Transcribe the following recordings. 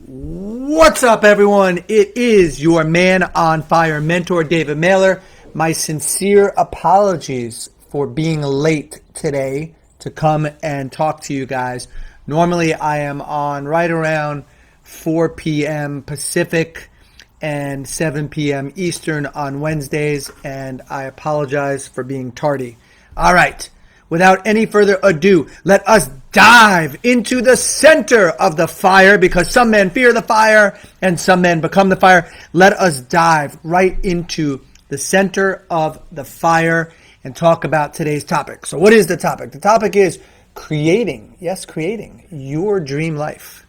What's up, everyone? It is your man on fire mentor, David Mailer. My sincere apologies for being late today to come and talk to you guys. Normally, I am on right around 4 p.m. Pacific and 7 p.m. Eastern on Wednesdays, and I apologize for being tardy. All right. Without any further ado, let us dive into the center of the fire, because some men fear the fire and some men become the fire. Let us dive right into the center of the fire and talk about today's topic. So what is the topic? The topic is creating your dream life.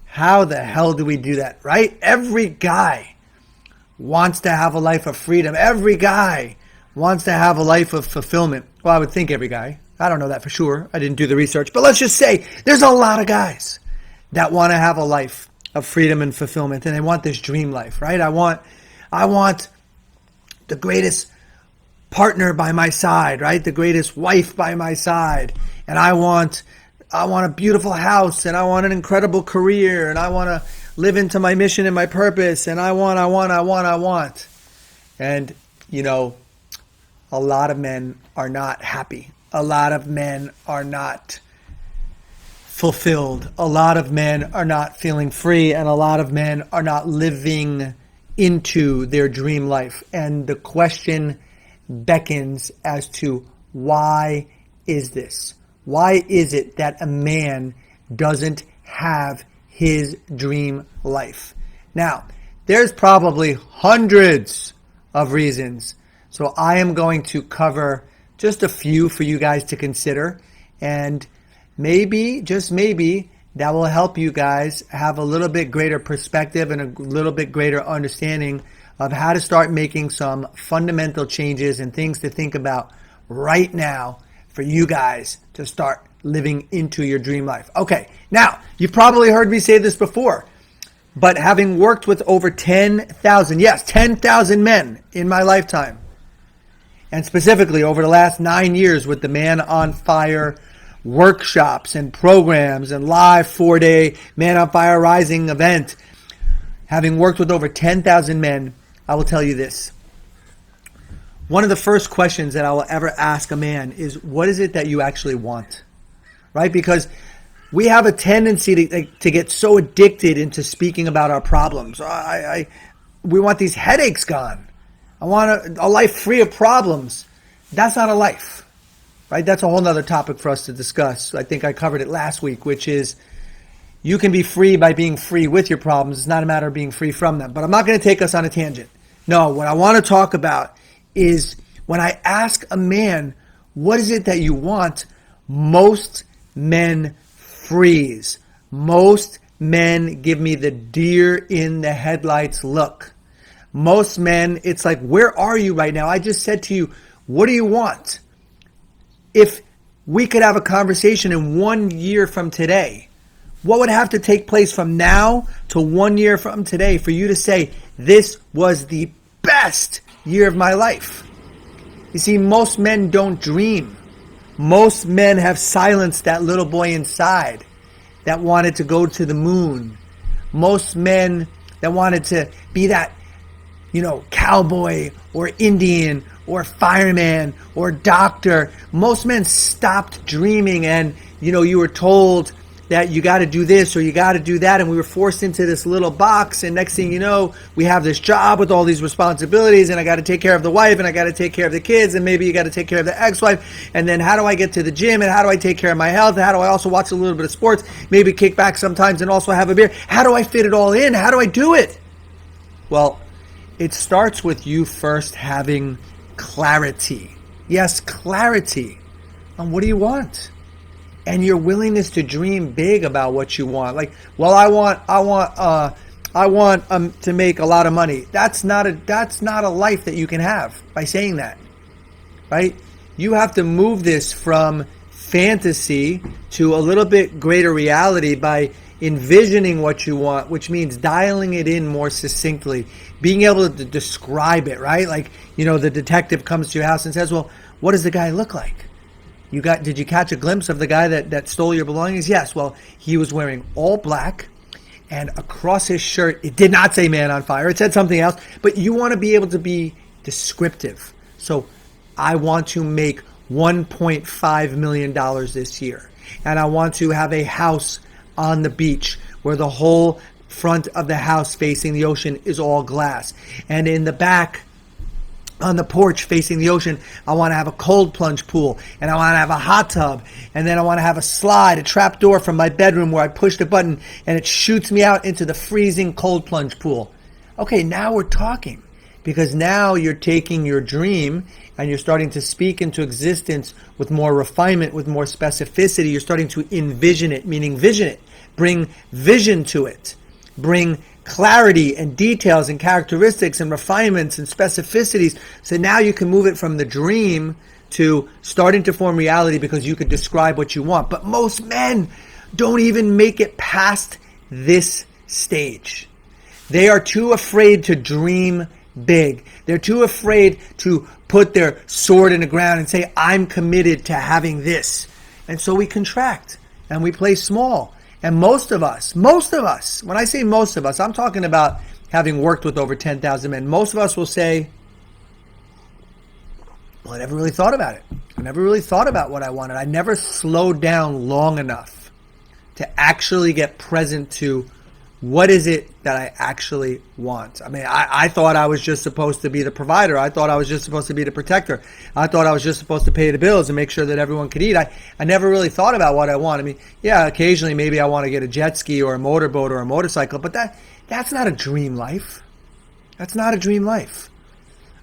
How the hell do we do that, right? Every guy wants to have a life of freedom. Every guy wants to have a life of fulfillment. Well, I would think every guy. I don't know that for sure. I didn't do the research. But let's just say there's a lot of guys that want to have a life of freedom and fulfillment, and they want this dream life, right? I want the greatest partner by my side, right? The greatest wife by my side. And I want a beautiful house, and I want an incredible career, and I want to live into my mission and my purpose, and I want. And, a lot of men are not happy. A lot of men are not fulfilled. A lot of men are not feeling free, and a lot of men are not living into their dream life. And the question beckons as to why is this? Why is it that a man doesn't have his dream life? Now, there's probably hundreds of reasons. So I am going to cover just a few for you guys to consider, and maybe, just maybe, that will help you guys have a little bit greater perspective and a little bit greater understanding of how to start making some fundamental changes and things to think about right now for you guys to start living into your dream life. Okay, now, you've probably heard me say this before, but having worked with over 10,000 men in my lifetime, and specifically over the last 9 years with the Man on Fire workshops and programs and live 4-day Man on Fire Rising event, having worked with over 10,000 men, I will tell you this. One of the first questions that I will ever ask a man is, what is it that you actually want? Right? Because we have a tendency to get so addicted into speaking about our problems. We want these headaches gone. I want a life free of problems. That's not a life, right? That's a whole nother topic for us to discuss. I think I covered it last week, which is you can be free by being free with your problems. It's not a matter of being free from them. But I'm not going to take us on a tangent. No, what I want to talk about is when I ask a man, what is it that you want? Most men freeze. Most men give me the deer in the headlights look. Most men, it's like, where are you right now? I just said to you, what do you want? If we could have a conversation in 1 year from today, what would have to take place from now to 1 year from today for you to say, this was the best year of my life? You see, most men don't dream. Most men have silenced that little boy inside that wanted to go to the moon. Most men that wanted to be that cowboy or Indian or fireman or doctor. Most men stopped dreaming, and, you were told that you got to do this or you got to do that, and we were forced into this little box, and next thing you know, we have this job with all these responsibilities, and I got to take care of the wife, and I got to take care of the kids, and maybe you got to take care of the ex-wife, and then how do I get to the gym, and how do I take care of my health, and how do I also watch a little bit of sports, maybe kick back sometimes and also have a beer? How do I fit it all in? How do I do it? Well, it starts with you first having clarity. Yes, clarity on what do you want, and your willingness to dream big about what you want. Like, well, I want to make a lot of money. That's not a life that you can have by saying that, right? You have to move this from fantasy to a little bit greater reality by envisioning what you want, which means dialing it in more succinctly, being able to describe it, right? Like, the detective comes to your house and says, well, what does the guy look like? Did you catch a glimpse of the guy that stole your belongings? Yes. Well, he was wearing all black. And across his shirt, it did not say man on fire. It said something else. But you want to be able to be descriptive. So I want to make $1.5 million this year. And I want to have a house on the beach where the whole front of the house facing the ocean is all glass. And in the back, on the porch facing the ocean, I want to have a cold plunge pool, and I want to have a hot tub, and then I want to have a slide, a trap door from my bedroom where I push the button and it shoots me out into the freezing cold plunge pool. Okay, now we're talking, because now you're taking your dream and you're starting to speak into existence with more refinement, with more specificity. You're starting to envision it, meaning vision it. Bring vision to it. Bring clarity and details and characteristics and refinements and specificities. So now you can move it from the dream to starting to form reality, because you could describe what you want. But most men don't even make it past this stage. They are too afraid to dream big. They're too afraid to put their sword in the ground and say, I'm committed to having this. And so we contract and we play small. And most of us, when I say most of us, I'm talking about having worked with over 10,000 men. Most of us will say, well, I never really thought about it. I never really thought about what I wanted. I never slowed down long enough to actually get present to what is it that I actually want. I mean, I thought I was just supposed to be the provider. I thought I was just supposed to be the protector. I thought I was just supposed to pay the bills and make sure that everyone could eat. I never really thought about what I want. I mean, yeah, occasionally maybe I want to get a jet ski or a motorboat or a motorcycle, but that's not a dream life. That's not a dream life.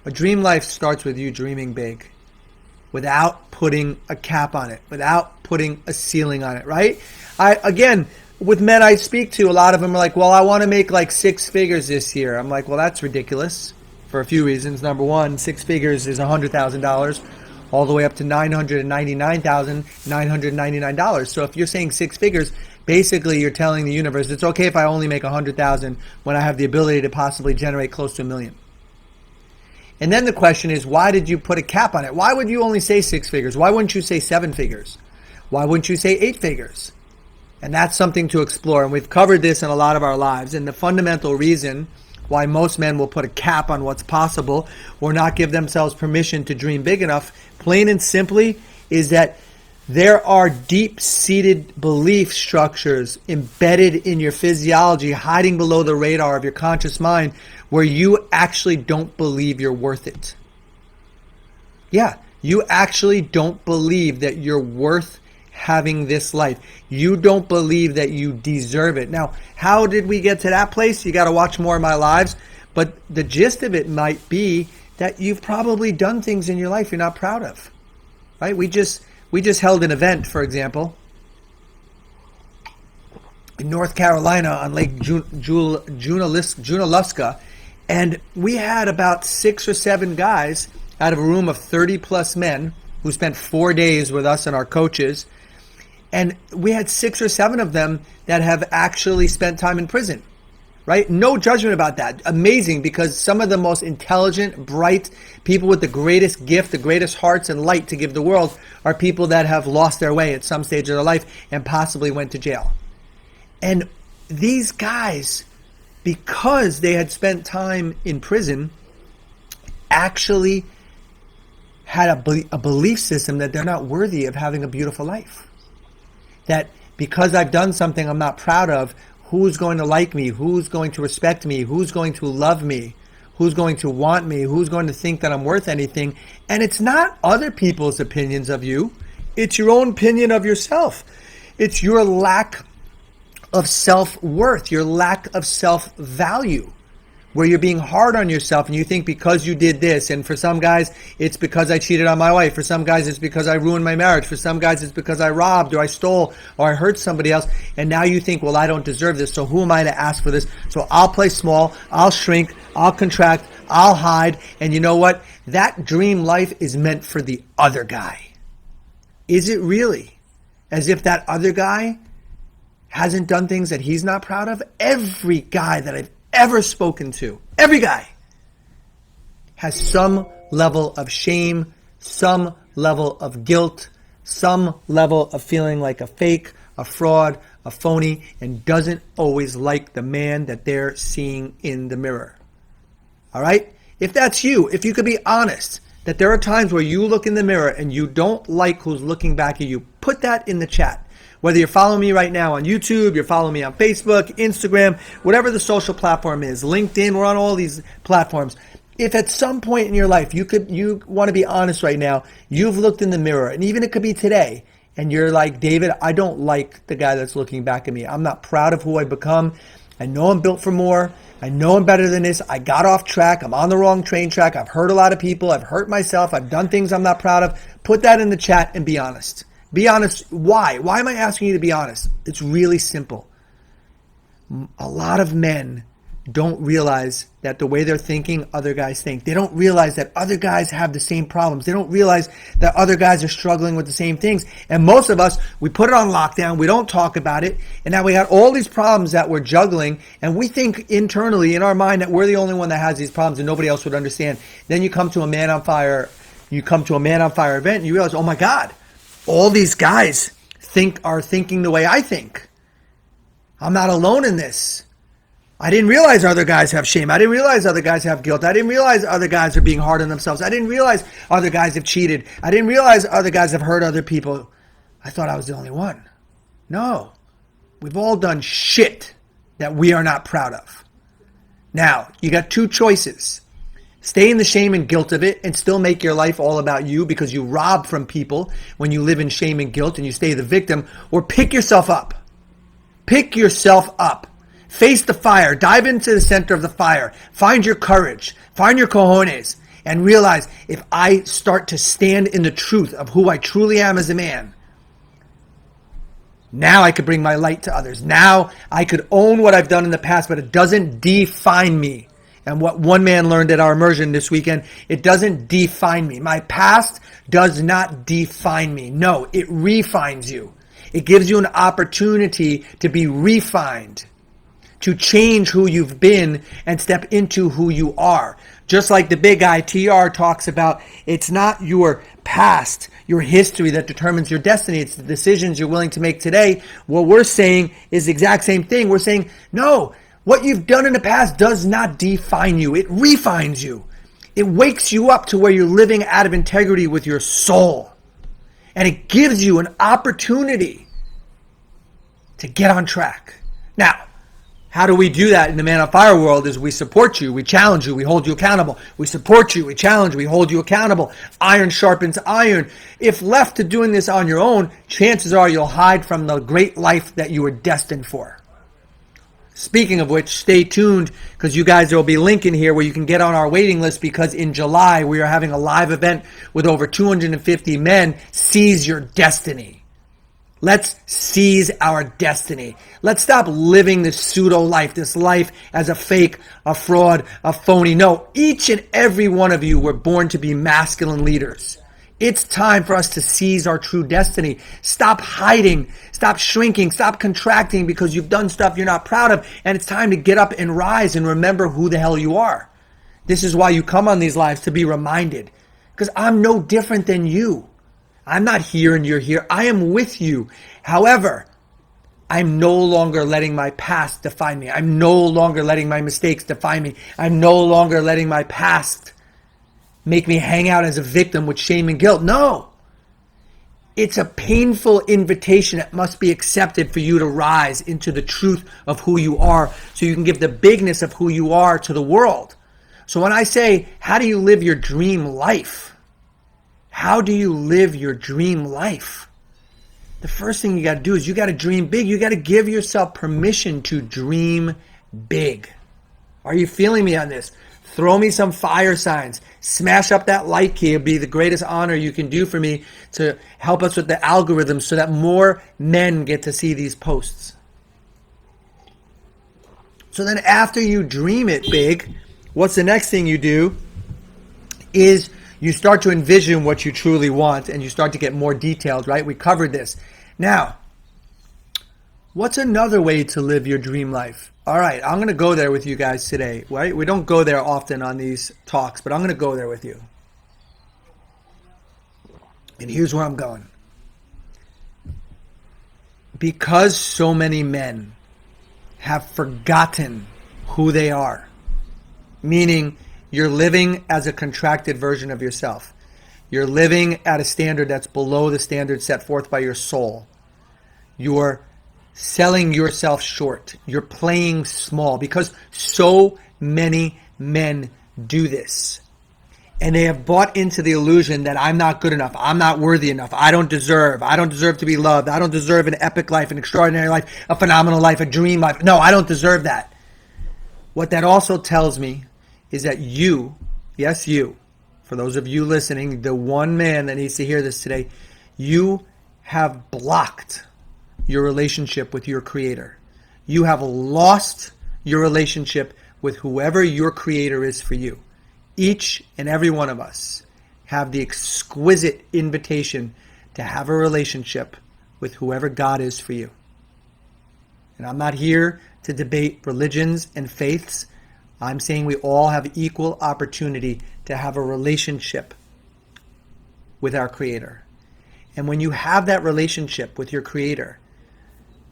A dream life starts with you dreaming big without putting a cap on it, without putting a ceiling on it, right? With men I speak to, a lot of them are like, well, I want to make like 6 figures this year. I'm like, well, that's ridiculous for a few reasons. Number one, 6 figures is $100,000 all the way up to $999,999. So if you're saying 6 figures, basically you're telling the universe it's okay if I only make $100,000 when I have the ability to possibly generate close to $1 million. And then the question is, why did you put a cap on it? Why would you only say 6 figures? Why wouldn't you say 7 figures? Why wouldn't you say 8 figures? And that's something to explore. And we've covered this in a lot of our lives. And the fundamental reason why most men will put a cap on what's possible or not give themselves permission to dream big enough, plain and simply, is that there are deep-seated belief structures embedded in your physiology, hiding below the radar of your conscious mind, where you actually don't believe you're worth it. Yeah, you actually don't believe that you're worth having this life. You don't believe that you deserve it. Now, how did we get to that place? You got to watch more of my lives. But the gist of it might be that you've probably done things in your life you're not proud of. Right? We just held an event, for example, in North Carolina on Lake Junaluska, and we had about 6 or 7 guys out of a room of 30 plus men who spent 4 days with us and our coaches. And we had 6 or 7 of them that have actually spent time in prison, right? No judgment about that. Amazing, because some of the most intelligent, bright people with the greatest gift, the greatest hearts and light to give the world are people that have lost their way at some stage of their life and possibly went to jail. And these guys, because they had spent time in prison, actually had a belief system that they're not worthy of having a beautiful life. That because I've done something I'm not proud of, who's going to like me? Who's going to respect me? Who's going to love me? Who's going to want me? Who's going to think that I'm worth anything? And it's not other people's opinions of you. It's your own opinion of yourself. It's your lack of self-worth, your lack of self-value, where you're being hard on yourself and you think because you did this, and for some guys it's because I cheated on my wife, for some guys it's because I ruined my marriage, for some guys it's because I robbed or I stole or I hurt somebody else, and now you think, well, I don't deserve this, so who am I to ask for this? So I'll play small, I'll shrink, I'll contract, I'll hide. And you know what? That dream life is meant for the other guy. Is it really? As if that other guy hasn't done things that he's not proud of? Every guy that I've ever spoken to, every guy, has some level of shame, some level of guilt, some level of feeling like a fake, a fraud, a phony, and doesn't always like the man that they're seeing in the mirror. All right? If that's you, if you could be honest that there are times where you look in the mirror and you don't like who's looking back at you, put that in the chat. Whether you're following me right now on YouTube, you're following me on Facebook, Instagram, whatever the social platform is, LinkedIn, we're on all these platforms. If at some point in your life you want to be honest right now, you've looked in the mirror, and even it could be today, and you're like, David, I don't like the guy that's looking back at me. I'm not proud of who I've become. I know I'm built for more. I know I'm better than this. I got off track. I'm on the wrong train track. I've hurt a lot of people. I've hurt myself. I've done things I'm not proud of. Put that in the chat and be honest. Be honest. Why? Why am I asking you to be honest? It's really simple. A lot of men don't realize that the way they're thinking, other guys think. They don't realize that other guys have the same problems. They don't realize that other guys are struggling with the same things. And most of us, we put it on lockdown. We don't talk about it. And now we got all these problems that we're juggling. And we think internally in our mind that we're the only one that has these problems and nobody else would understand. Then you come to a Man on Fire, event and you realize, oh my God, all these guys are thinking the way I think. I'm not alone in this. I didn't realize other guys have shame. I didn't realize other guys have guilt. I didn't realize other guys are being hard on themselves. I didn't realize other guys have cheated. I didn't realize other guys have hurt other people. I thought I was the only one. No. We've all done shit that we are not proud of. Now, you got two choices. Stay in the shame and guilt of it and still make your life all about you because you rob from people when you live in shame and guilt and you stay the victim, or pick yourself up. Pick yourself up. Face the fire. Dive into the center of the fire. Find your courage. Find your cojones. And realize if I start to stand in the truth of who I truly am as a man, now I could bring my light to others. Now I could own what I've done in the past, but it doesn't define me. And what one man learned at our immersion this weekend, it doesn't define me. My past does not define me. No, it refines you. It gives you an opportunity to be refined, to change who you've been and step into who you are. Just like the big guy TR talks about, it's not your past, your history that determines your destiny. It's the decisions you're willing to make today. What we're saying is the exact same thing. We're saying, no, what you've done in the past does not define you. It refines you. It wakes you up to where you're living out of integrity with your soul. And it gives you an opportunity to get on track. Now, how do we do that in the Man on Fire world is we support you, we challenge you, we hold you accountable. We support you, we challenge you, we hold you accountable. Iron sharpens iron. If left to doing this on your own, chances are you'll hide from the great life that you were destined for. Speaking of which, stay tuned because you guys, there will be a link in here where you can get on our waiting list because in July we are having a live event with over 250 men. Seize your destiny. Let's seize our destiny. Let's stop living this pseudo life, this life as a fake, a fraud, a phony. No, each and every one of you were born to be masculine leaders. It's time for us to seize our true destiny. Stop hiding, stop shrinking, stop contracting because you've done stuff you're not proud of. And it's time to get up and rise and remember who the hell you are. This is why you come on these lives, to be reminded. Because I'm no different than you. I'm not here and you're here. I am with you. However, I'm no longer letting my past define me. I'm no longer letting my mistakes define me. I'm no longer letting my past make me hang out as a victim with shame and guilt. No. It's a painful invitation that must be accepted for you to rise into the truth of who you are so you can give the bigness of who you are to the world. So when I say, how do you live your dream life? How do you live your dream life? The first thing you got to do is you got to dream big. You got to give yourself permission to dream big. Are you feeling me on this? Throw me some fire signs. Smash up that like key. It'll be the greatest honor you can do for me to help us with the algorithm so that more men get to see these posts. So then after you dream it big, what's the next thing you do is you start to envision what you truly want and you start to get more detailed, right? We covered this. Now, what's another way to live your dream life? All right, I'm going to go there with you guys today, right? We don't go there often on these talks, but I'm going to go there with you. And here's where I'm going. because so many men have forgotten who they are, meaning you're living as a contracted version of yourself. You're living at a standard that's below the standard set forth by your soul. You're selling yourself short. You're playing small because so many men do this. And they have bought into the illusion that I'm not good enough. I'm not worthy enough. I don't deserve to be loved. I don't deserve an epic life, an extraordinary life, a phenomenal life, a dream life. No, I don't deserve that. What that also tells me is that you, yes, you, for those of you listening, the one man that needs to hear this today, you have blocked your relationship with your Creator. You have lost your relationship with whoever your Creator is for you. Each and every one of us have the exquisite invitation to have a relationship with whoever God is for you. And I'm not here to debate religions and faiths. I'm saying we all have equal opportunity to have a relationship with our Creator. And when you have that relationship with your Creator,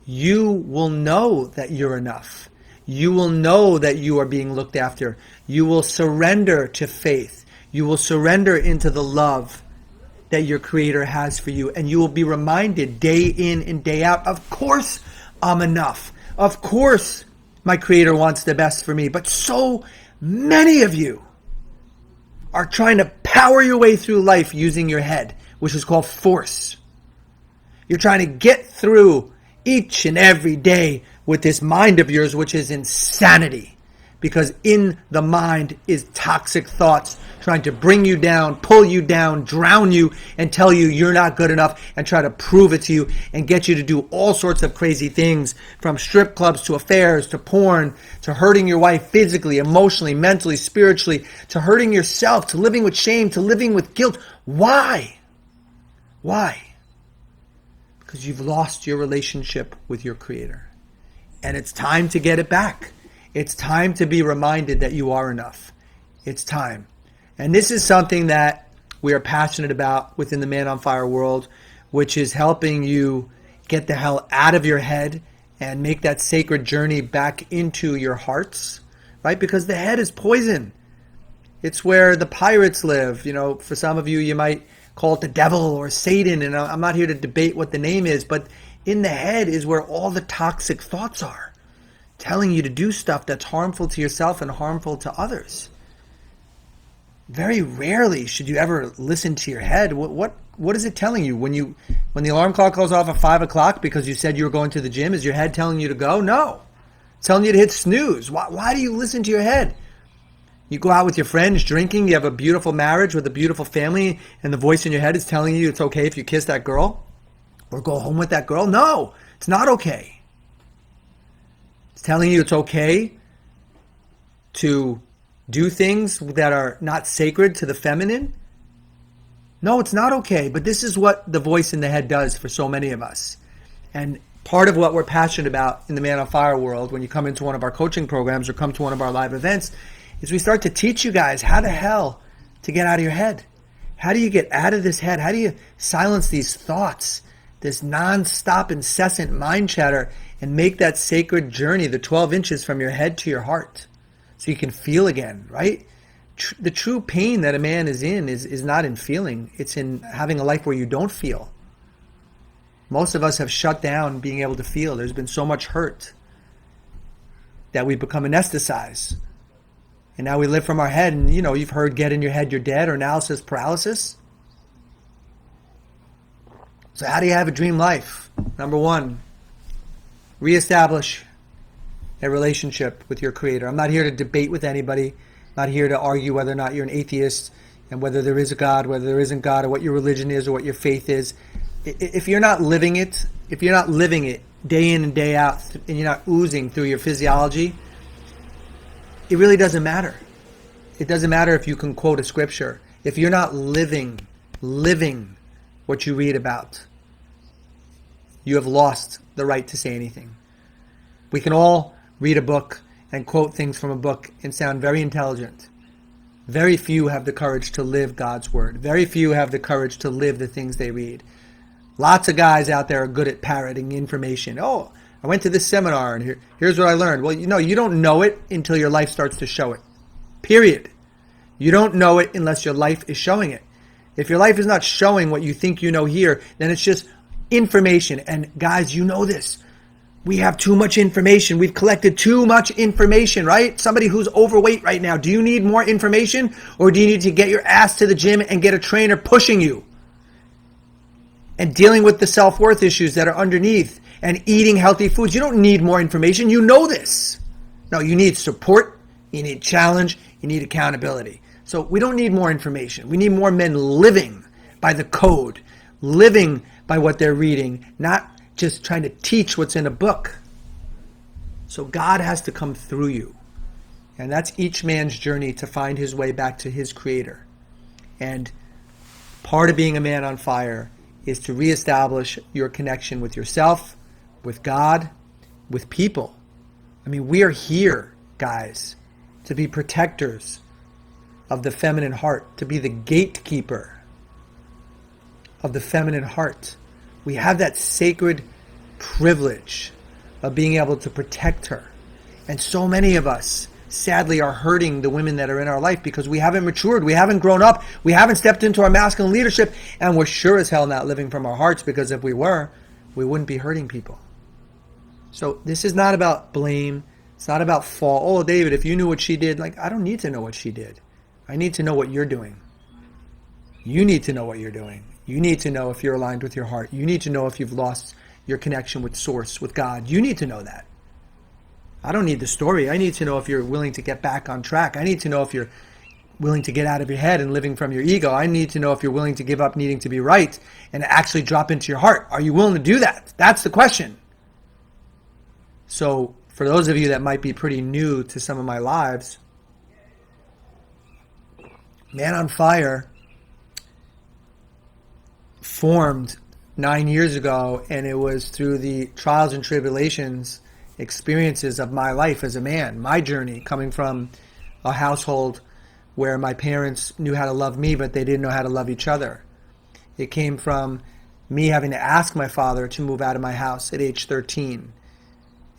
you will know that you're enough. You will know that you are being looked after. You will surrender to faith. You will surrender into the love that your Creator has for you. And you will be reminded day in and day out, of course I'm enough. Of course my Creator wants the best for me. But so many of you are trying to power your way through life using your head, which is called force. You're trying to get through each and every day with this mind of yours, which is insanity. Because in the mind is toxic thoughts trying to bring you down, pull you down, drown you, and tell you you're not good enough, and try to prove it to you and get you to do all sorts of crazy things, from strip clubs to affairs to porn to hurting your wife physically, emotionally, mentally, spiritually, to hurting yourself, to living with shame, to living with guilt. Why? Why? Because you've lost your relationship with your Creator. And it's time to get it back. It's time to be reminded that you are enough. It's time. And this is something that we are passionate about within the Man on Fire world, which is helping you get the hell out of your head and make that sacred journey back into your hearts, right? Because the head is poison. It's where the pirates live. You know, for some of you, you might call it the devil or Satan, and I'm not here to debate what the name is, but in the head is where all the toxic thoughts are, telling you to do stuff that's harmful to yourself and harmful to others. Very rarely should you ever listen to your head. What is it telling you when the alarm clock goes off at 5 o'clock because you said you were going to the gym? Is your head telling you to go? No, it's telling you to hit snooze. Why do you listen to your head? You go out with your friends drinking. You have a beautiful marriage with a beautiful family, and the voice in your head is telling you it's okay if you kiss that girl or go home with that girl. No, it's not okay. It's telling you it's okay to do things that are not sacred to the feminine. No, it's not okay. But this is what the voice in the head does for so many of us. And part of what we're passionate about in the Man on Fire world, when you come into one of our coaching programs or come to one of our live events, is we start to teach you guys how the hell to get out of your head. How do you get out of this head? How do you silence these thoughts, this non-stop, incessant mind chatter, and make that sacred journey, the 12 inches from your head to your heart, so you can feel again, right? The true pain that a man is in is not in feeling. It's in having a life where you don't feel. Most of us have shut down being able to feel. There's been so much hurt that we become anesthetized. And now we live from our head, and you've heard get in your head, you're dead, or analysis paralysis. So how do you have a dream life? Number one, reestablish a relationship with your Creator. I'm not here to debate with anybody. I'm not here to argue whether or not you're an atheist and whether there is a God, whether there isn't God, or what your religion is or what your faith is. If you're not living it, day in and day out, and you're not oozing through your physiology, it really doesn't matter. It doesn't matter if you can quote a scripture. If you're not living what you read about, you have lost the right to say anything. We can all read a book and quote things from a book and sound very intelligent. Very few have the courage to live God's word. Very few have the courage to live the things they read. Lots of guys out there are good at parroting information. Oh, I went to this seminar and here's what I learned. Well, you don't know it until your life starts to show it. Period. You don't know it unless your life is showing it. If your life is not showing what you think you know here, then it's just information. And guys, you know this. We have too much information. We've collected too much information, right? Somebody who's overweight right now, do you need more information, or do you need to get your ass to the gym and get a trainer pushing you and dealing with the self-worth issues that are underneath and eating healthy foods? You don't need more information. You know this. No, you need support. You need challenge. You need accountability. So we don't need more information. We need more men living by the code, living by what they're reading, not just trying to teach what's in a book. So God has to come through you. And that's each man's journey to find his way back to his creator. And part of being a man on fire is to reestablish your connection with yourself, with God, with people. I mean, we are here, guys, to be protectors of the feminine heart, to be the gatekeeper of the feminine heart. We have that sacred privilege of being able to protect her. And so many of us, sadly, are hurting the women that are in our life because we haven't matured, we haven't grown up, we haven't stepped into our masculine leadership, and we're sure as hell not living from our hearts, because if we were, we wouldn't be hurting people. So this is not about blame. It's not about fault. Oh, David, if you knew what she did, I don't need to know what she did. I need to know what you're doing. You need to know what you're doing. You need to know if you're aligned with your heart. You need to know if you've lost your connection with Source, with God. You need to know that. I don't need the story. I need to know if you're willing to get back on track. I need to know if you're willing to get out of your head and living from your ego. I need to know if you're willing to give up needing to be right and actually drop into your heart. Are you willing to do that? That's the question. So for those of you that might be pretty new to some of my lives, Man on Fire formed 9 years ago, and it was through the trials and tribulations, experiences of my life as a man, my journey coming from a household where my parents knew how to love me, but they didn't know how to love each other. It came from me having to ask my father to move out of my house at age 13.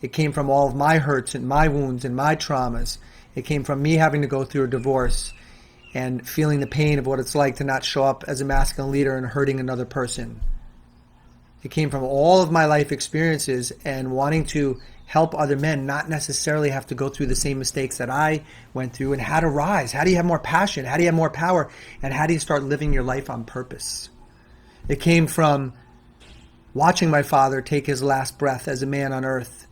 It came from all of my hurts and my wounds and my traumas. It came from me having to go through a divorce and feeling the pain of what it's like to not show up as a masculine leader and hurting another person. It came from all of my life experiences and wanting to help other men not necessarily have to go through the same mistakes that I went through, and how to rise. How do you have more passion? How do you have more power? And how do you start living your life on purpose? It came from watching my father take his last breath as a man on earth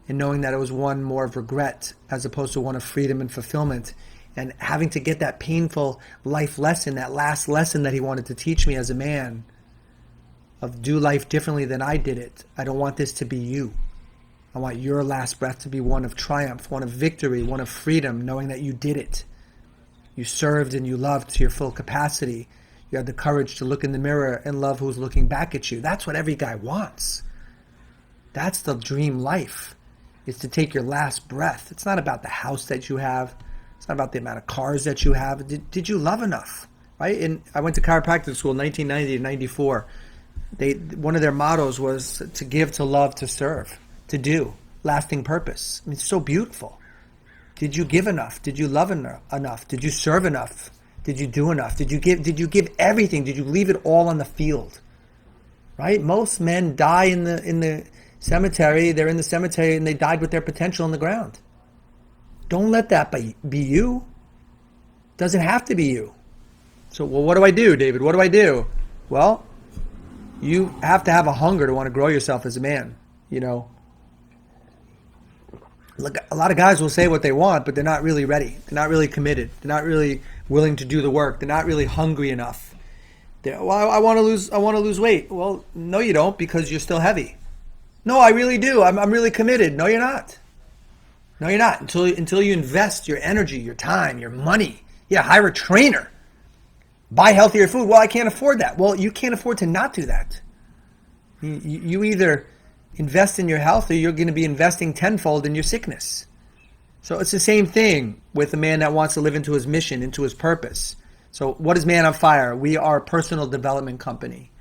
and knowing that it was one more of regret as opposed to one of freedom and fulfillment, and having to get that painful life lesson, that last lesson that he wanted to teach me as a man, of do life differently than I did it. I don't want this to be you. I want your last breath to be one of triumph, one of victory, one of freedom, knowing that you did it. You served and you loved to your full capacity. You had the courage to look in the mirror and love who's looking back at you. That's what every guy wants. That's the dream life, is to take your last breath. It's not about the house that you have. It's not about the amount of cars that you have. Did you love enough? Right? And I went to chiropractic school in 1990 to 94. One of their mottos was to give, to love, to serve, to do, lasting purpose. I mean, it's so beautiful. Did you give enough? Did you love enough? Did you serve enough? Did you do enough? Did you give everything? Did you leave it all on the field? Right? Most men die in the cemetery. They're in the cemetery and they died with their potential in the ground. Don't let that be you. Doesn't have to be you. So, well, what do I do, David? What do I do? Well, you have to have a hunger to want to grow yourself as a man. Look, a lot of guys will say what they want, but they're not really ready. They're not really committed. They're not really willing to do the work. They're not really hungry enough. I want to lose weight. Well, no, you don't, because you're still heavy. No, I really do. I'm really committed. No, you're not. No, you're not. Until you invest your energy, your time, your money. Yeah, hire a trainer. Buy healthier food. Well, I can't afford that. Well, you can't afford to not do that. You either invest in your health or you're going to be investing tenfold in your sickness. So it's the same thing with a man that wants to live into his mission, into his purpose. So what is Man on Fire? We are a personal development company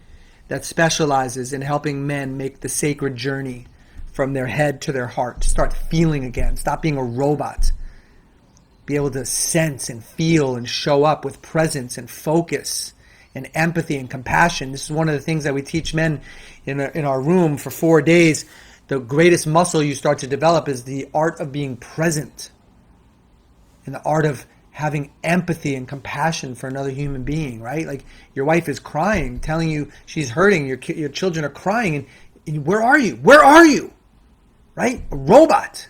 that specializes in helping men make the sacred journey from their head to their heart. Start feeling again. Stop being a robot. Be able to sense and feel and show up with presence and focus and empathy and compassion. This is one of the things that we teach men in our room for 4 days. The greatest muscle you start to develop is the art of being present and the art of having empathy and compassion for another human being, right? Like your wife is crying, telling you she's hurting, your children are crying, and where are you? Where are you? Right? A robot.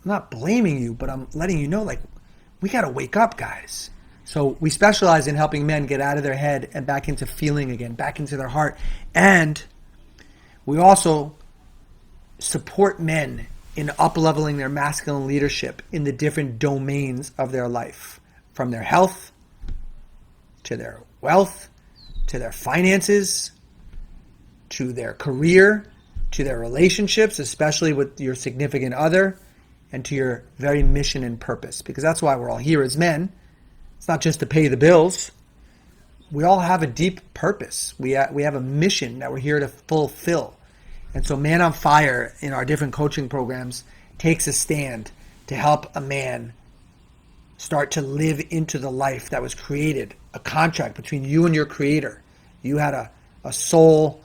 I'm not blaming you, but I'm letting you know, like, we got to wake up, guys. So we specialize in helping men get out of their head and back into feeling again, back into their heart. And we also support men in up-leveling their masculine leadership in the different domains of their life, from their health to their wealth, to their finances, to their career, to their relationships, especially with your significant other, and to your very mission and purpose. Because that's why we're all here as men. It's not just to pay the bills. We all have a deep purpose. We have a mission that we're here to fulfill. And so Man on Fire in our different coaching programs takes a stand to help a man start to live into the life that was created, a contract between you and your creator. You had a soul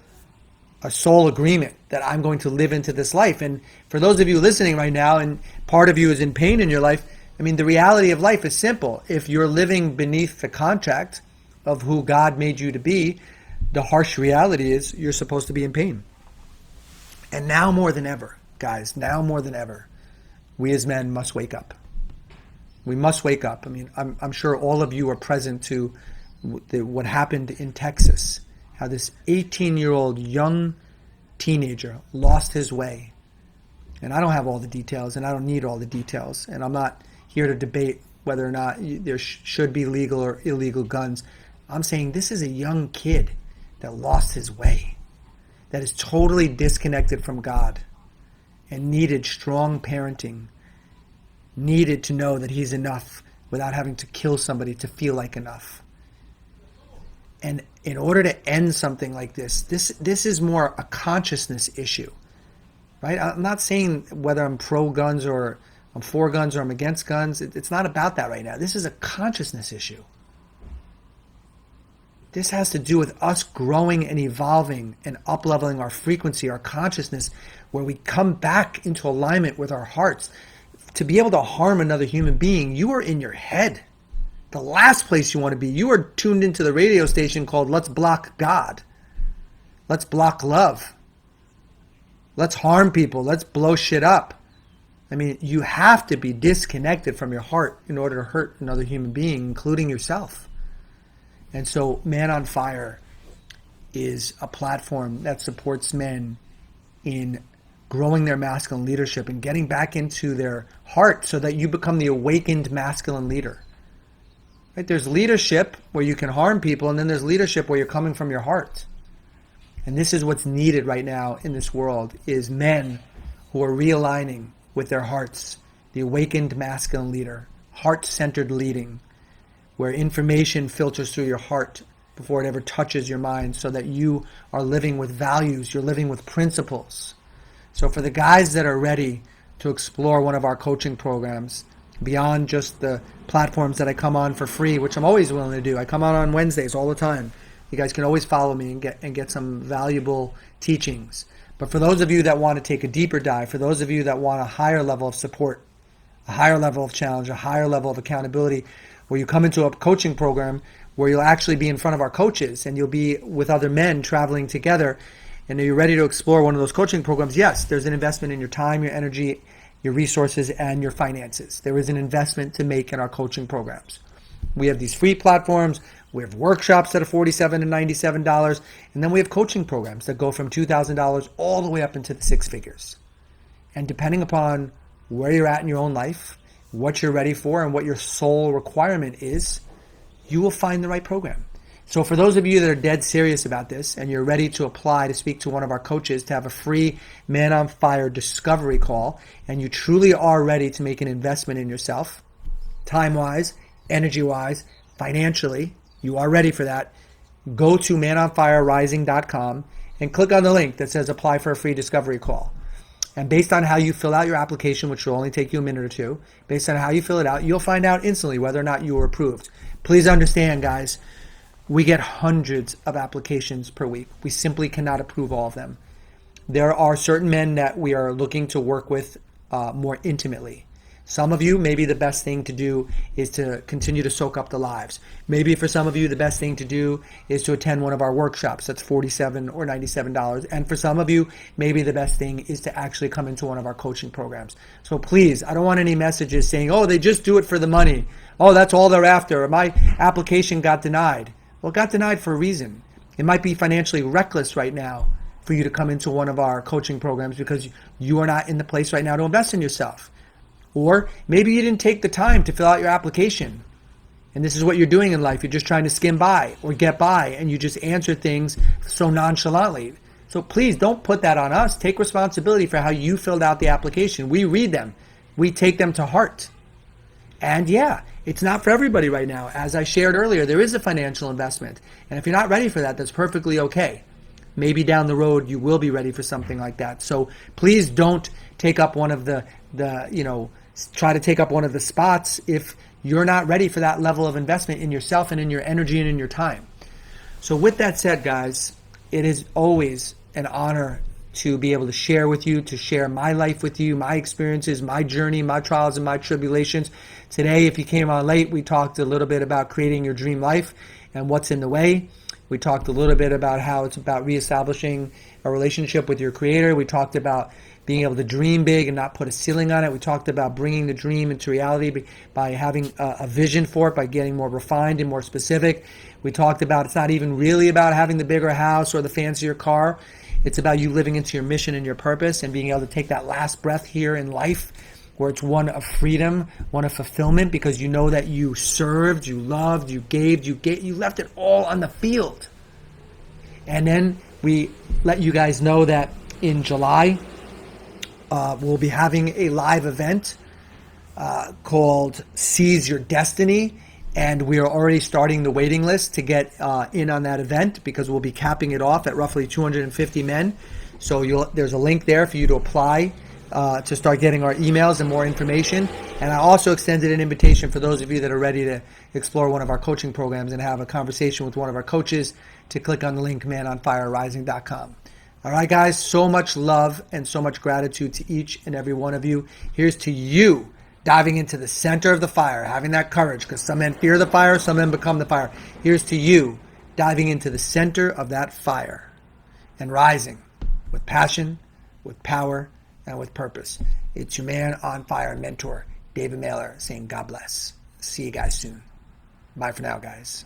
agreement that I'm going to live into this life. And for those of you listening right now, and part of you is in pain in your life, I mean, the reality of life is simple. If you're living beneath the contract of who God made you to be, the harsh reality is you're supposed to be in pain. And now more than ever, guys, now more than ever, we as men must wake up. We must wake up. I mean, I'm sure all of you are present to what happened in Texas, how this 18-year-old young teenager lost his way. And I don't have all the details, and I don't need all the details, and I'm not here to debate whether or not there should be legal or illegal guns. I'm saying this is a young kid that lost his way, that is totally disconnected from God and needed strong parenting, needed to know that he's enough without having to kill somebody to feel like enough. And in order to end something like this is more a consciousness issue, right? I'm not saying whether I'm pro guns or I'm for guns or I'm against guns. It's not about that right now. This is a consciousness issue. This has to do with us growing and evolving and up-leveling our frequency, our consciousness, where we come back into alignment with our hearts. To be able to harm another human being, you are in your head. The last place you want to be. You are tuned into the radio station called Let's Block God. Let's block love. Let's harm people. Let's blow shit up. I mean, you have to be disconnected from your heart in order to hurt another human being, including yourself. And so Man on Fire is a platform that supports men in growing their masculine leadership and getting back into their heart so that you become the awakened masculine leader. Right? There's leadership where you can harm people, and then there's leadership where you're coming from your heart. And this is what's needed right now in this world, is men who are realigning with their hearts, the awakened masculine leader, heart-centered leading, where information filters through your heart before it ever touches your mind, so that you are living with values, you're living with principles. So for the guys that are ready to explore one of our coaching programs, beyond just the platforms that I come on for free, which I'm always willing to do. I come on Wednesdays all the time. You guys can always follow me and get some valuable teachings. But for those of you that want to take a deeper dive, for those of you that want a higher level of support, a higher level of challenge, a higher level of accountability, where you come into a coaching program where you'll actually be in front of our coaches and you'll be with other men traveling together, and you're ready to explore one of those coaching programs, yes, there's an investment in your time, your energy, your resources, and your finances. There is an investment to make in our coaching programs. We have these free platforms. We have workshops that are $47 and $97. And then we have coaching programs that go from $2,000 all the way up into the six figures. And depending upon where you're at in your own life, what you're ready for, and what your soul requirement is, you will find the right program. So for those of you that are dead serious about this and you're ready to apply to speak to one of our coaches to have a free Man on Fire discovery call, and you truly are ready to make an investment in yourself, time-wise, energy-wise, financially, you are ready for that, go to manonfirerising.com and click on the link that says apply for a free discovery call. And based on how you fill out your application, which will only take you a minute or two, based on how you fill it out, you'll find out instantly whether or not you were approved. Please understand, guys, we get hundreds of applications per week. We simply cannot approve all of them. There are certain men that we are looking to work with more intimately. Some of you, maybe the best thing to do is to continue to soak up the lives. Maybe for some of you, the best thing to do is to attend one of our workshops. That's $47 or $97. And for some of you, maybe the best thing is to actually come into one of our coaching programs. So please, I don't want any messages saying, oh, they just do it for the money. Oh, that's all they're after. Or my application got denied. Well, it got denied for a reason. It might be financially reckless right now for you to come into one of our coaching programs because you are not in the place right now to invest in yourself. Or maybe you didn't take the time to fill out your application. And this is what you're doing in life. You're just trying to skim by or get by, and you just answer things so nonchalantly. So please don't put that on us. Take responsibility for how you filled out the application. We read them. We take them to heart. And yeah, it's not for everybody right now. As I shared earlier, there is a financial investment. And if you're not ready for that, that's perfectly okay. Maybe down the road you will be ready for something like that. So please don't take up one of try to take up one of the spots if you're not ready for that level of investment in yourself and in your energy and in your time. So with that said, guys, it is always an honor to be able to share with you, to share my life with you, my experiences, my journey, my trials and my tribulations. Today, if you came on late, we talked a little bit about creating your dream life and what's in the way. We talked a little bit about how it's about reestablishing a relationship with your creator. We talked about being able to dream big and not put a ceiling on it. We talked about bringing the dream into reality by having a vision for it, by getting more refined and more specific. We talked about it's not even really about having the bigger house or the fancier car. It's about you living into your mission and your purpose and being able to take that last breath here in life where it's one of freedom, one of fulfillment, because you know that you served, you loved, you gave, you left it all on the field. And then we let you guys know that in July, we'll be having a live event called Seize Your Destiny, and we are already starting the waiting list to get in on that event because we'll be capping it off at roughly 250 men. So there's a link there for you to apply to start getting our emails and more information. And I also extended an invitation for those of you that are ready to explore one of our coaching programs and have a conversation with one of our coaches to click on the link manonfirerising.com. All right, guys, so much love and so much gratitude to each and every one of you. Here's to you diving into the center of the fire, having that courage, because some men fear the fire, some men become the fire. Here's to you diving into the center of that fire and rising with passion, with power, and with purpose. It's your man on fire mentor, David Mailer, saying God bless. See you guys soon. Bye for now, guys.